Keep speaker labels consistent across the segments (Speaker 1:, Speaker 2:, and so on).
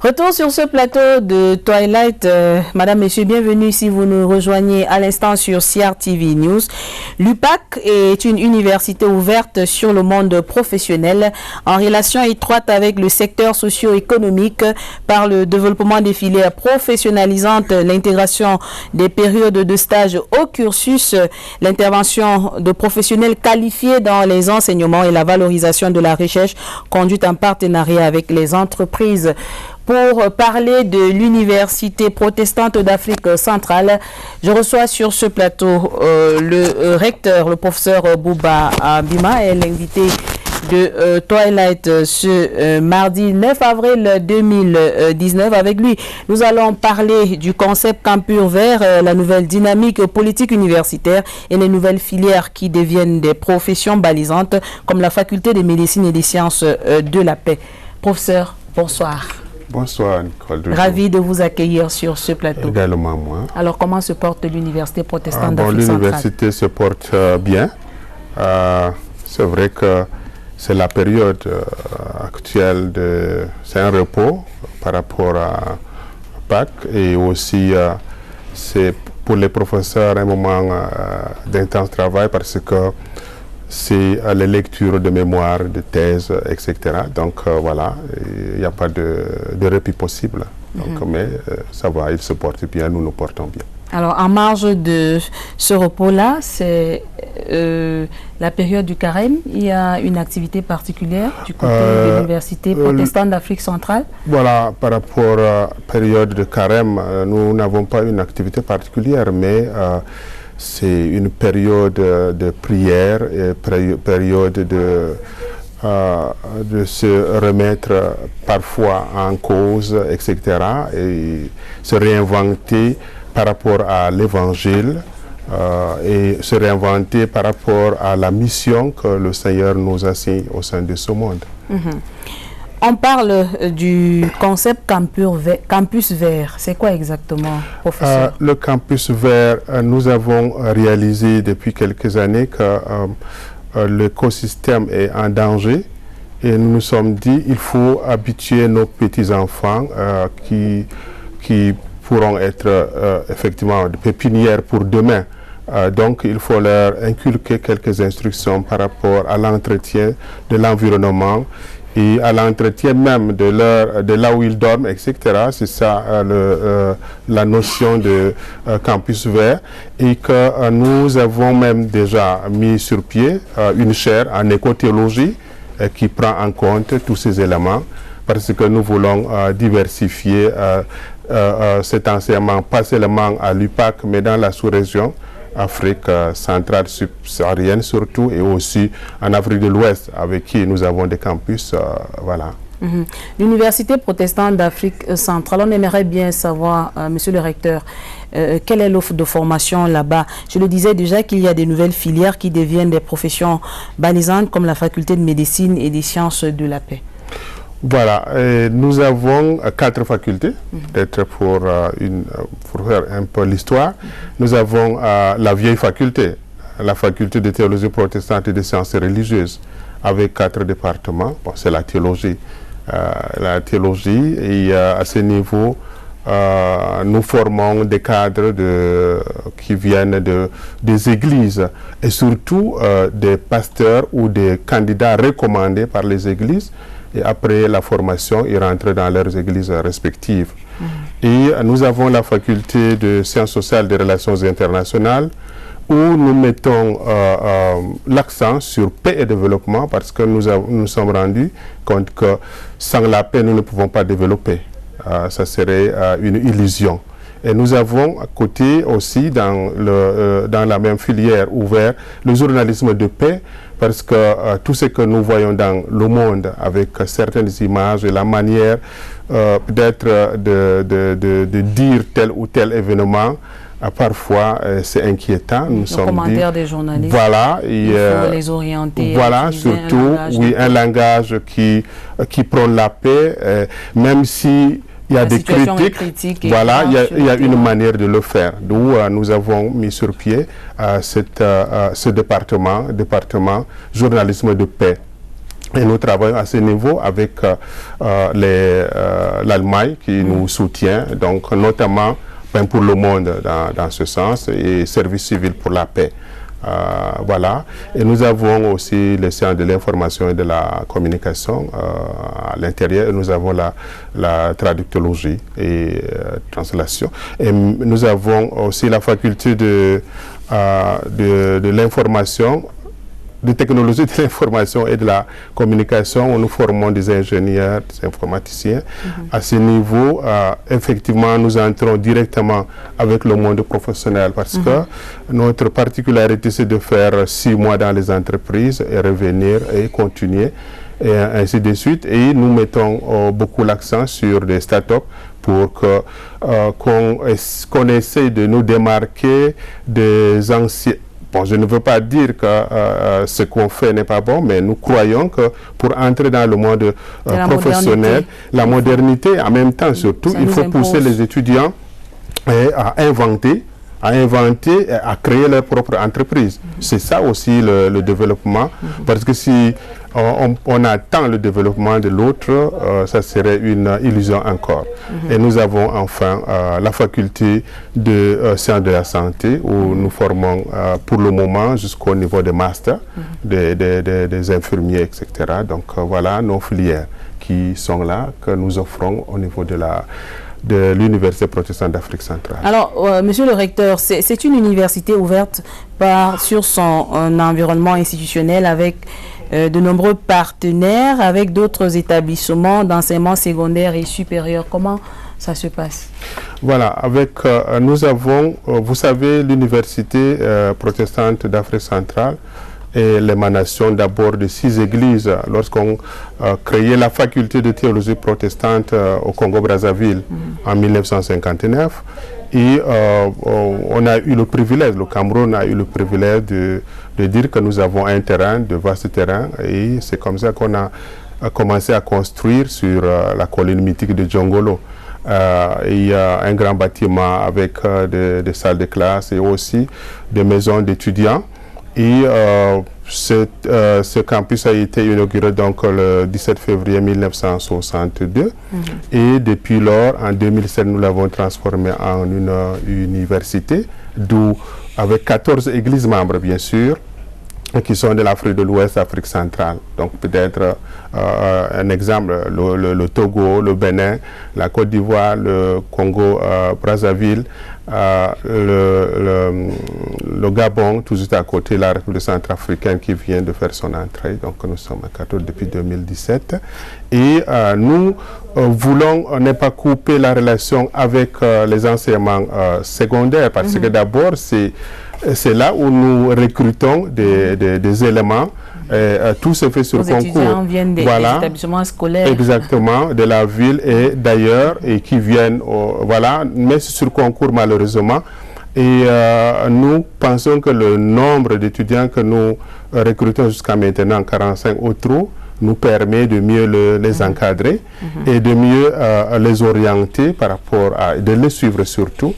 Speaker 1: Retour sur ce plateau de Twilight. Madame, Monsieur, bienvenue si vous nous rejoignez à l'instant sur CRTV News. L'UPAC est une université ouverte sur le monde professionnel en relation étroite avec le secteur socio-économique par le développement des filières professionnalisantes, l'intégration des périodes de stage au cursus, l'intervention de professionnels qualifiés dans les enseignements et la valorisation de la recherche conduite en partenariat avec les entreprises. Pour parler de l'Université protestante d'Afrique centrale, je reçois sur ce plateau le recteur, le professeur Bouba Bima, et l'invité de Twilight ce mardi 9 avril 2019. Avec lui, nous allons parler du concept Campus Vert, la nouvelle dynamique politique universitaire et les nouvelles filières qui deviennent des professions balisantes comme la faculté de médecine et des sciences de la paix. Professeur, bonsoir.
Speaker 2: Bonsoir, Nicole.
Speaker 1: Ravi de vous accueillir sur ce plateau.
Speaker 2: Également moi.
Speaker 1: Alors, comment se porte l'Université protestante d'Afrique centrale?
Speaker 2: L'université se porte bien. C'est vrai que c'est la période actuelle c'est un repos par rapport à Pâques et aussi c'est pour les professeurs un moment d'intense travail parce que c'est les lectures de mémoire, de thèses, etc. Donc voilà, il n'y a pas de répit possible. Donc, mais ça va, il se porte bien, nous nous portons bien.
Speaker 1: Alors, en marge de ce repos-là, c'est la période du carême. Il y a une activité particulière du côté de l'Université protestante d'Afrique centrale? Voilà,
Speaker 2: par rapport à la période de carême, nous n'avons pas une activité particulière, mais c'est une période de prière, et période de se remettre parfois en cause, etc. Et se réinventer par rapport à l'Évangile et se réinventer par rapport à la mission que le Seigneur nous assigne au sein de ce monde.
Speaker 1: On parle du concept campus vert. C'est quoi exactement, professeur?
Speaker 2: Le campus vert, nous avons réalisé depuis quelques années que l'écosystème est en danger et nous nous sommes dit qu'il faut habituer nos petits-enfants qui pourront être effectivement des pépinières pour demain. Donc, il faut leur inculquer quelques instructions par rapport à l'entretien de l'environnement et à l'entretien même de là où ils dorment, etc. C'est ça la notion de campus vert et que nous avons même déjà mis sur pied une chaire en écothéologie qui prend en compte tous ces éléments parce que nous voulons diversifier cet enseignement pas seulement à l'UPAC mais dans la sous-région Afrique centrale, subsaharienne surtout, et aussi en Afrique de l'Ouest, avec qui nous avons des campus, voilà.
Speaker 1: L'Université protestante d'Afrique centrale, on aimerait bien savoir, monsieur le recteur, quelle est l'offre de formation là-bas? Je le disais déjà qu'il y a des nouvelles filières qui deviennent des professions balisantes, comme la faculté de médecine et des sciences de la paix.
Speaker 2: Voilà, nous avons 4 facultés, peut-être pour faire un peu l'histoire. Nous avons la vieille faculté, la faculté de théologie protestante et de sciences religieuses, avec 4 départements. Bon, c'est la théologie. Et à ce niveau, nous formons des cadres qui viennent des églises et surtout des pasteurs ou des candidats recommandés par les églises. Et après la formation, ils rentrent dans leurs églises respectives. Et nous avons la faculté de sciences sociales et des relations internationales où nous mettons l'accent sur paix et développement parce que nous sommes rendus compte que sans la paix, nous ne pouvons pas développer. Ça serait une illusion. Et nous avons à côté aussi dans la même filière ouverte le journalisme de paix parce que tout ce que nous voyons dans le monde avec certaines images et la manière peut-être de dire tel ou tel événement, parfois c'est inquiétant. Nous sommes
Speaker 1: commentaires des journalistes.
Speaker 2: Voilà,
Speaker 1: il faut les orienter.
Speaker 2: Voilà, surtout un langage qui prône la paix, même si il y a des critiques, voilà, il y a une manière de le faire. D'où nous avons mis sur pied ce département journalisme de paix. Et nous travaillons à ce niveau avec l'Allemagne qui nous soutient, donc notamment pour le monde dans ce sens, et Service civil pour la paix. Voilà. Et nous avons aussi les sciences de l'information et de la communication à l'intérieur. Et nous avons la traductologie et translation. Et nous avons aussi la faculté de l'information, de technologie de l'information et de la communication, où nous formons des ingénieurs, des informaticiens. À ce niveau, effectivement, nous entrons directement avec le monde professionnel parce que notre particularité, c'est de faire 6 mois dans les entreprises et revenir et continuer, et ainsi de suite. Et nous mettons beaucoup l'accent sur des startups pour qu'on essaie de nous démarquer des anciens. Bon, je ne veux pas dire que ce qu'on fait n'est pas bon, mais nous croyons que pour entrer dans le monde professionnel, la modernité, en même temps surtout, il faut pousser les étudiants à inventer, à créer leur propre entreprise. C'est ça aussi le développement, parce que si on attend le développement de l'autre, ça serait une illusion encore. Et nous avons enfin la faculté de sciences de la santé, où nous formons pour le moment jusqu'au niveau des masters, des infirmiers, etc. Donc voilà nos filières qui sont là, que nous offrons au niveau de l'Université protestante d'Afrique centrale.
Speaker 1: Alors, monsieur le recteur, c'est une université ouverte sur son environnement institutionnel avec de nombreux partenaires, avec d'autres établissements d'enseignement secondaire et supérieur. Comment ça se passe?
Speaker 2: Voilà, nous avons, vous savez, l'Université protestante d'Afrique centrale et l'émanation d'abord de 6 églises lorsqu'on créait la faculté de théologie protestante au Congo-Brazzaville en 1959. Et on a eu le privilège, le Cameroun a eu le privilège de dire que nous avons un terrain, de vastes terrains, et c'est comme ça qu'on a commencé à construire sur la colline mythique de Djongolo. Il y a un grand bâtiment avec des salles de classe et aussi des maisons d'étudiants. Et ce campus a été inauguré donc le 17 février 1962 et depuis lors, en 2007, nous l'avons transformé en une université, d'où avec 14 églises membres bien sûr, qui sont de l'Afrique de l'Ouest, Afrique centrale. Donc peut-être un exemple, le Togo, le Bénin, la Côte d'Ivoire, le Congo, Brazzaville, le Gabon, tout juste à côté, la République centrafricaine qui vient de faire son entrée. Donc nous sommes à 14 depuis 2017. Et nous voulons ne pas couper la relation avec les enseignements secondaires parce que d'abord c'est là où nous recrutons des éléments. Tout se fait sur concours. Les
Speaker 1: étudiants viennent des établissements scolaires.
Speaker 2: Exactement, de la ville et d'ailleurs, et qui viennent, mais sur concours malheureusement. Et nous pensons que le nombre d'étudiants que nous recrutons jusqu'à maintenant, 45 ou trop, nous permet de mieux les encadrer et de mieux les orienter par rapport de les suivre surtout.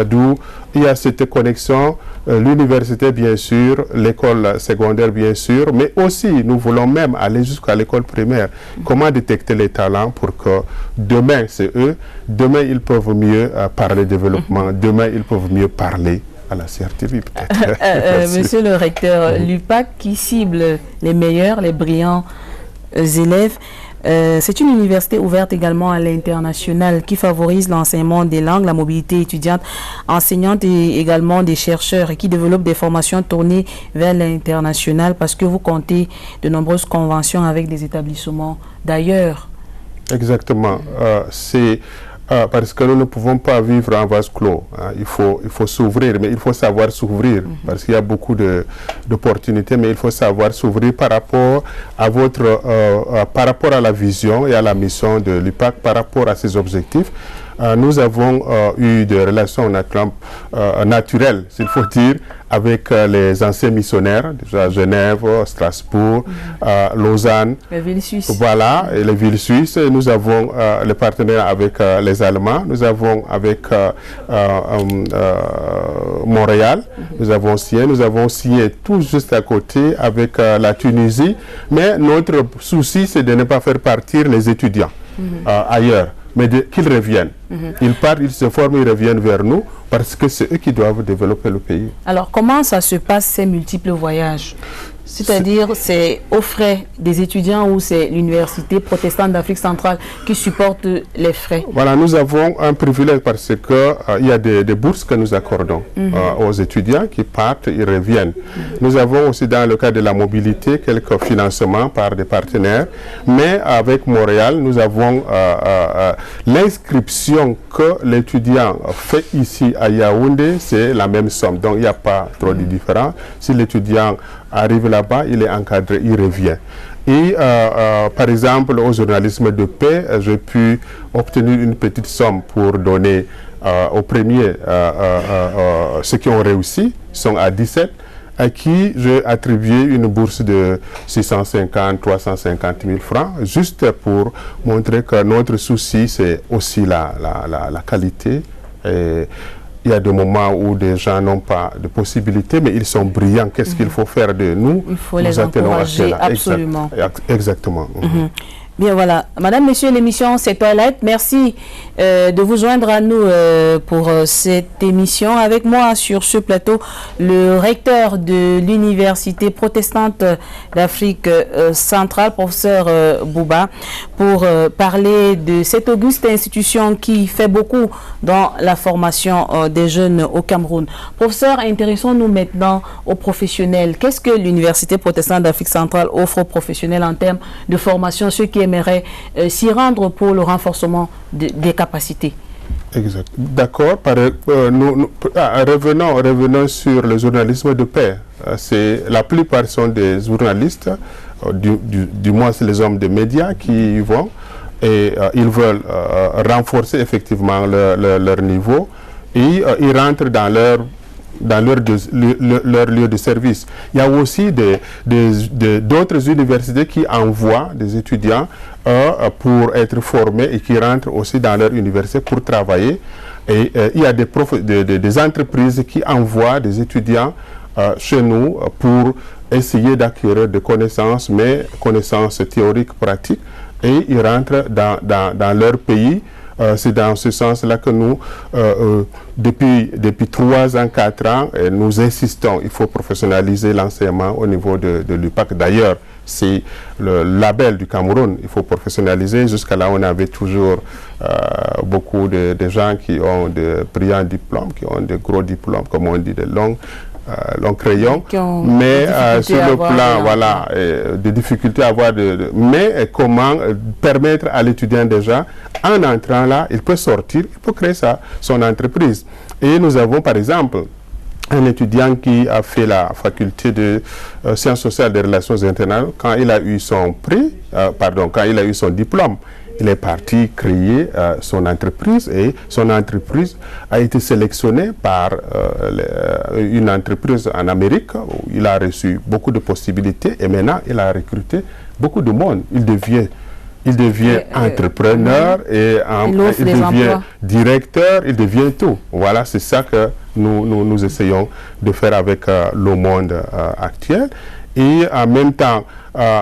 Speaker 2: D'où il y a cette connexion, l'université bien sûr, l'école secondaire bien sûr, mais aussi nous voulons même aller jusqu'à l'école primaire. Comment détecter les talents pour que demain, c'est eux, demain ils peuvent mieux parler développement, demain ils peuvent mieux parler à la CRTV peut-être.
Speaker 1: Monsieur le recteur, l'UPAC qui cible les meilleurs, les brillants élèves, c'est une université ouverte également à l'international qui favorise l'enseignement des langues, la mobilité étudiante, enseignante et également des chercheurs et qui développe des formations tournées vers l'international parce que vous comptez de nombreuses conventions avec des établissements d'ailleurs. Exactement.
Speaker 2: C'est parce que nous ne pouvons pas vivre en vase clos. Hein. Il faut s'ouvrir, mais il faut savoir s'ouvrir parce qu'il y a beaucoup d'opportunités, mais il faut savoir s'ouvrir par rapport à par rapport à la vision et à la mission de l'UPAC, par rapport à ses objectifs. Nous avons eu des relations naturelles, s'il faut dire, avec les anciens missionnaires, déjà Genève, Strasbourg, Lausanne.
Speaker 1: Les villes suisses.
Speaker 2: Voilà, et les villes suisses. Nous avons les partenaires avec les Allemands, nous avons avec Montréal, nous avons signé tout juste à côté avec la Tunisie. Mais notre souci, c'est de ne pas faire partir les étudiants ailleurs, mais qu'ils reviennent. Ils partent, ils se forment, ils reviennent vers nous parce que c'est eux qui doivent développer le pays.
Speaker 1: Alors, comment ça se passe, ces multiples voyages? C'est-à-dire, c'est aux frais des étudiants ou c'est l'Université protestante d'Afrique centrale qui supporte les frais?
Speaker 2: Voilà, nous avons un privilège parce que il y a des bourses que nous accordons aux étudiants qui partent, ils reviennent. Nous avons aussi dans le cas de la mobilité quelques financements par des partenaires, mais avec Montréal, nous avons l'inscription que l'étudiant fait ici à Yaoundé, c'est la même somme. Donc, il n'y a pas trop de différence. Si l'étudiant arrive là-bas, il est encadré, il revient. Et par exemple, au journalisme de paix, j'ai pu obtenir une petite somme pour donner aux premiers, ceux qui ont réussi, sont à 17, à qui j'ai attribué une bourse de 650, 350 000 francs, juste pour montrer que notre souci, c'est aussi la qualité. Et il y a des moments où des gens n'ont pas de possibilités, mais ils sont brillants. Qu'est-ce qu'il faut faire de nous?
Speaker 1: Il faut les encourager, absolument.
Speaker 2: Exactement.
Speaker 1: Bien, voilà. Madame, Monsieur, l'émission c'est Toilette. Merci de vous joindre à nous pour cette émission. Avec moi sur ce plateau, le recteur de l'Université protestante d'Afrique centrale, professeur Bouba, pour parler de cette auguste institution qui fait beaucoup dans la formation des jeunes au Cameroun. Professeur, intéressons-nous maintenant aux professionnels. Qu'est-ce que l'Université protestante d'Afrique centrale offre aux professionnels en termes de formation, ceux qui aimerait s'y rendre pour le renforcement des capacités?
Speaker 2: Exact. D'accord. Revenons sur le journalisme de paix. La plupart sont des journalistes, du moins c'est les hommes de médias qui y vont, et ils veulent renforcer effectivement leur niveau, et ils rentrent dans leur lieu de service. Il y a aussi d'autres universités qui envoient des étudiants pour être formés et qui rentrent aussi dans leur université pour travailler. Et il y a des entreprises qui envoient des étudiants chez nous pour essayer d'acquérir des connaissances, mais connaissances théoriques, pratiques, et ils rentrent dans leur pays. C'est dans ce sens-là que nous, depuis 3 ans, 4 ans, nous insistons. Il faut professionnaliser l'enseignement au niveau de l'UPAC. D'ailleurs, c'est le label du Cameroun. Il faut professionnaliser. Jusqu'à là, on avait toujours beaucoup de gens qui ont de brillants diplômes, qui ont de gros diplômes, comme on dit, de longs crayons, mais sur le plan, voilà, des difficultés à avoir, mais comment permettre à l'étudiant déjà, en entrant là, il peut sortir, il peut créer son entreprise. Et nous avons par exemple un étudiant qui a fait la faculté de sciences sociales et des relations internationales. Quand il a eu son prix, quand il a eu son diplôme, il est parti créer son entreprise, et son entreprise a été sélectionnée par une entreprise en Amérique où il a reçu beaucoup de possibilités, et maintenant il a recruté beaucoup de monde. Il devient entrepreneur, et il devient directeur, il devient tout. Voilà, c'est ça que nous essayons de faire avec le monde actuel. Et en même temps,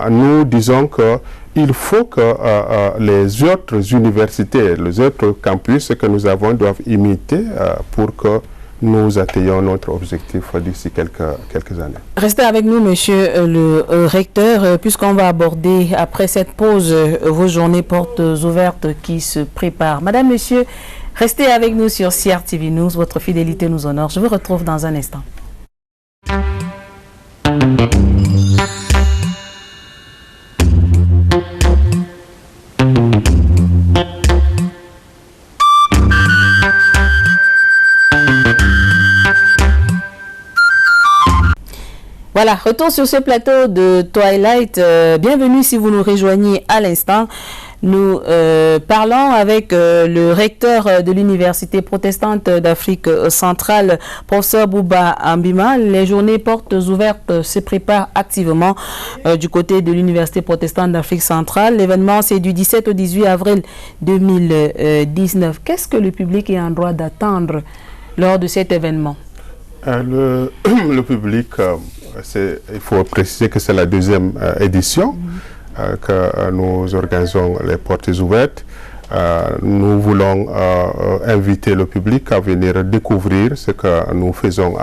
Speaker 2: nous disons que il faut que les autres universités, les autres campus que nous avons doivent imiter pour que nous atteignons notre objectif d'ici quelques années.
Speaker 1: Restez avec nous, monsieur le recteur, puisqu'on va aborder, après cette pause, vos journées portes ouvertes qui se préparent. Madame, monsieur, restez avec nous sur CRTV News. Votre fidélité nous honore. Je vous retrouve dans un instant. Voilà, retour sur ce plateau de Twilight. Bienvenue si vous nous rejoignez à l'instant. Nous parlons avec le recteur de l'Université protestante d'Afrique centrale, professeur Bouba Ambima. Les journées portes ouvertes se préparent activement du côté de l'Université protestante d'Afrique centrale. L'événement, c'est du 17 au 18 avril 2019. Qu'est-ce que le public est en droit d'attendre lors de cet événement?
Speaker 2: Le public, il faut préciser que c'est la deuxième édition que nous organisons les portes ouvertes. Nous voulons inviter le public à venir découvrir ce que nous faisons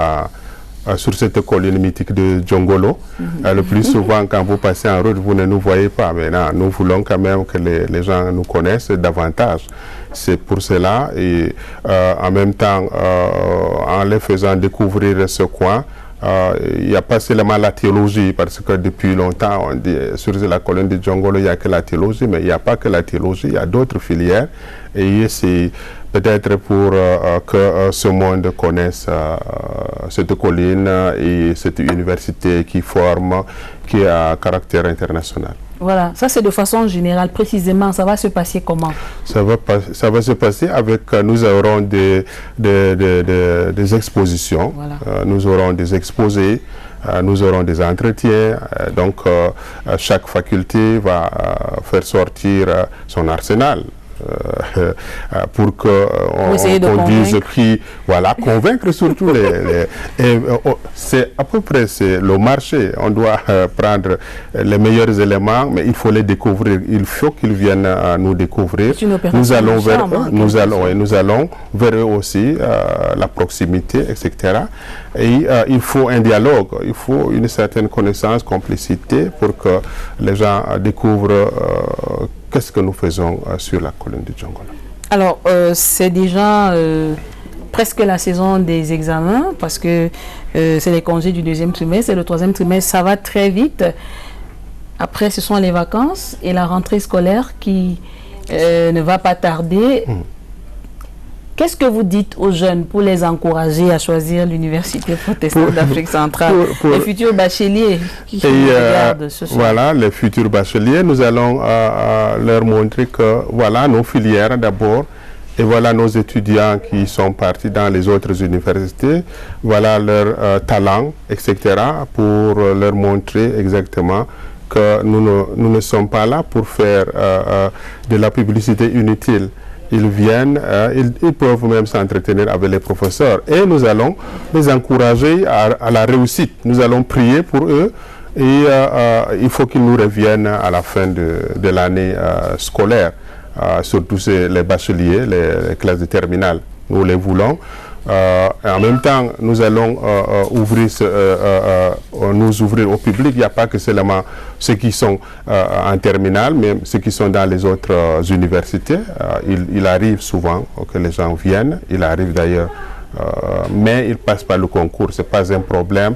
Speaker 2: sur cette colline mythique de Djongolo. Le plus souvent, quand vous passez en route, vous ne nous voyez pas. Maintenant, nous voulons quand même que les gens nous connaissent davantage. C'est pour cela, et en même temps, en les faisant découvrir ce coin, il n'y a pas seulement la théologie, parce que depuis longtemps, on dit sur la colline de Djongolo, il n'y a que la théologie, mais il n'y a pas que la théologie, il y a d'autres filières. Et c'est peut-être pour que ce monde connaisse cette colline et cette université qui a caractère international.
Speaker 1: Voilà, ça c'est de façon générale. Précisément, ça va se passer comment? Ça
Speaker 2: va se passer avec, nous aurons des expositions, voilà. Nous aurons des exposés, nous aurons des entretiens. Donc, chaque faculté va faire sortir son arsenal. Pour qu'on dise qui, voilà, convaincre surtout c'est à peu près le marché. On doit prendre les meilleurs éléments, mais il faut les découvrir. Il faut qu'ils viennent nous découvrir. Nous allons vers eux, nous allons vers eux aussi, la proximité, etc. Et il faut un dialogue, il faut une certaine connaissance, complicité pour que les gens découvrent qu'est-ce que nous faisons sur la colline de Djongolo.
Speaker 1: Alors, c'est déjà presque la saison des examens, parce que c'est les congés du deuxième trimestre et le troisième trimestre, ça va très vite. Après, ce sont les vacances et la rentrée scolaire qui ne va pas tarder. Qu'est-ce que vous dites aux jeunes pour les encourager à choisir l'Université protestante d'Afrique centrale, les futurs bacheliers qui regardent ce soir?
Speaker 2: Voilà, les futurs bacheliers, nous allons leur montrer que voilà nos filières d'abord, et voilà nos étudiants qui sont partis dans les autres universités, voilà leur talent, etc., pour leur montrer exactement que nous ne sommes pas là pour faire de la publicité inutile. Ils viennent, ils peuvent même s'entretenir avec les professeurs. Et nous allons les encourager à la réussite. Nous allons prier pour eux et il faut qu'ils nous reviennent à la fin de l'année scolaire. Surtout les bacheliers, les classes de terminale. Nous les voulons. En même temps, nous allons nous ouvrir au public. Il n'y a pas que seulement ceux qui sont en terminale, mais ceux qui sont dans les autres universités. Il arrive souvent que les gens viennent. Il arrive d'ailleurs, mais ils ne passent pas le concours. Ce n'est pas un problème.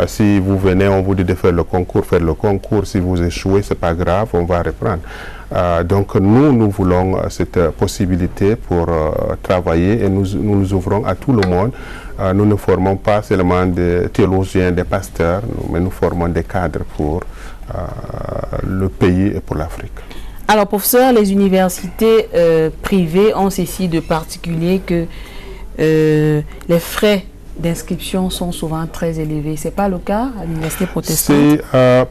Speaker 2: Si vous venez, on vous dit de faire le concours, faites le concours. Si vous échouez, ce n'est pas grave, on va reprendre. Donc nous voulons cette possibilité pour travailler et nous ouvrons à tout le monde. Nous ne formons pas seulement des théologiens, des pasteurs, mais nous formons des cadres pour le pays et pour l'Afrique.
Speaker 1: Alors professeur, les universités privées ont ceci de particulier que les frais d'inscription sont souvent très élevés. Ce n'est pas le cas à l'université protestante?
Speaker 2: C'est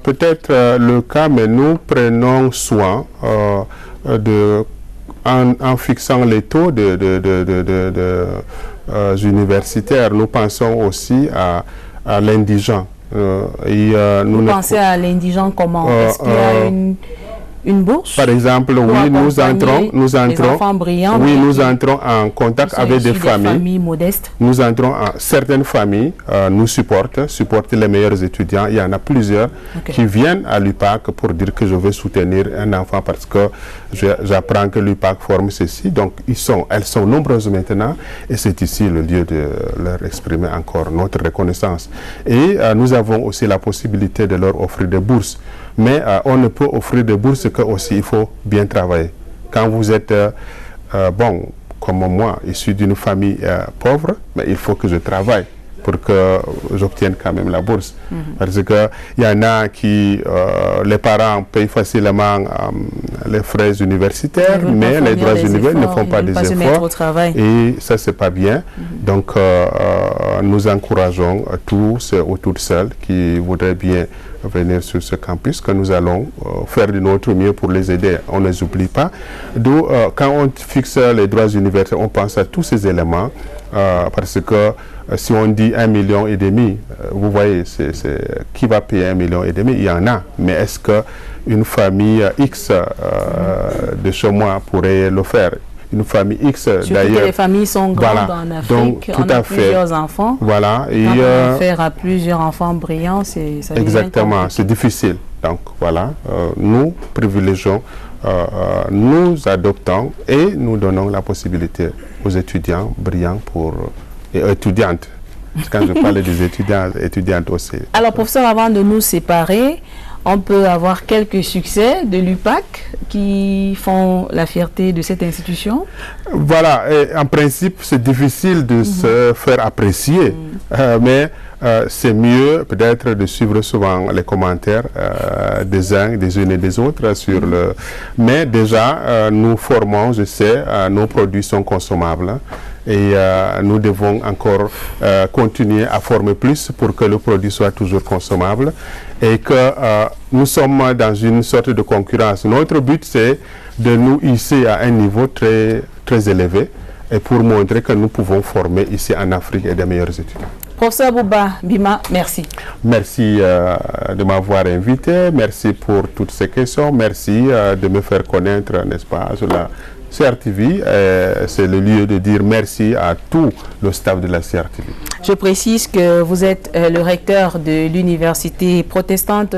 Speaker 2: peut-être le cas, mais nous prenons soin en fixant les taux universitaires. Nous pensons aussi à l'indigent.
Speaker 1: Vous pensez à l'indigent comment? Est-ce qu'il y a une bourse?
Speaker 2: Par exemple, oui, nous entrons en contact avec des familles
Speaker 1: modestes.
Speaker 2: Nous entrons en certaines familles, nous supportent les meilleurs étudiants. Il y en a plusieurs qui viennent à l'UPAC pour dire que je veux soutenir un enfant parce que j'apprends que l'UPAC forme ceci. Donc, elles sont nombreuses maintenant et c'est ici le lieu de leur exprimer encore notre reconnaissance. Et nous avons aussi la possibilité de leur offrir des bourses. Mais on ne peut offrir des bourses que aussi il faut bien travailler. Quand vous êtes, comme moi, issu d'une famille pauvre, mais il faut que je travaille pour que j'obtienne quand même la bourse. Parce qu'il y en a qui, les parents payent facilement les frais universitaires, mais les droits universitaires ne font pas des efforts. Et ça, c'est pas bien. Donc, nous encourageons tous ou toutes celles qui voudraient bien venir sur ce campus, que nous allons faire de notre mieux pour les aider. On ne les oublie pas. D'où, quand on fixe les droits universitaires, on pense à tous ces éléments, parce que si on dit 1,5 million, vous voyez, qui va payer 1,5 million? Il y en a. Mais est-ce qu'une famille X de chez moi pourrait le faire? Une famille X, d'ailleurs.
Speaker 1: Les familles sont grandes en Afrique,
Speaker 2: donc,
Speaker 1: on a plusieurs enfants.
Speaker 2: Voilà.
Speaker 1: Et faire à plusieurs enfants brillants, ça
Speaker 2: exactement, c'est difficile. Donc voilà, nous privilégions, nous adoptons et nous donnons la possibilité aux étudiants brillants et étudiantes. Quand je parle des étudiantes aussi.
Speaker 1: Alors professeur, avant de nous séparer, on peut avoir quelques succès de l'UPAC qui font la fierté de cette institution?
Speaker 2: Voilà, et en principe, c'est difficile de se faire apprécier, mais c'est mieux peut-être de suivre souvent les commentaires des uns et des autres sur le... Mais déjà, nous formons, je sais, nos produits sont consommables. Et nous devons encore continuer à former plus pour que le produit soit toujours consommable et que nous sommes dans une sorte de concurrence. Notre but, c'est de nous hisser à un niveau très, très élevé et pour montrer que nous pouvons former ici en Afrique et des meilleurs étudiants.
Speaker 1: Professeur Bouba Bima, merci.
Speaker 2: Merci de m'avoir invité, merci pour toutes ces questions, merci de me faire connaître, n'est-ce pas, sur la CRTV. C'est le lieu de dire merci à tout le staff de la CRTV.
Speaker 1: Je précise que vous êtes le recteur de l'université protestante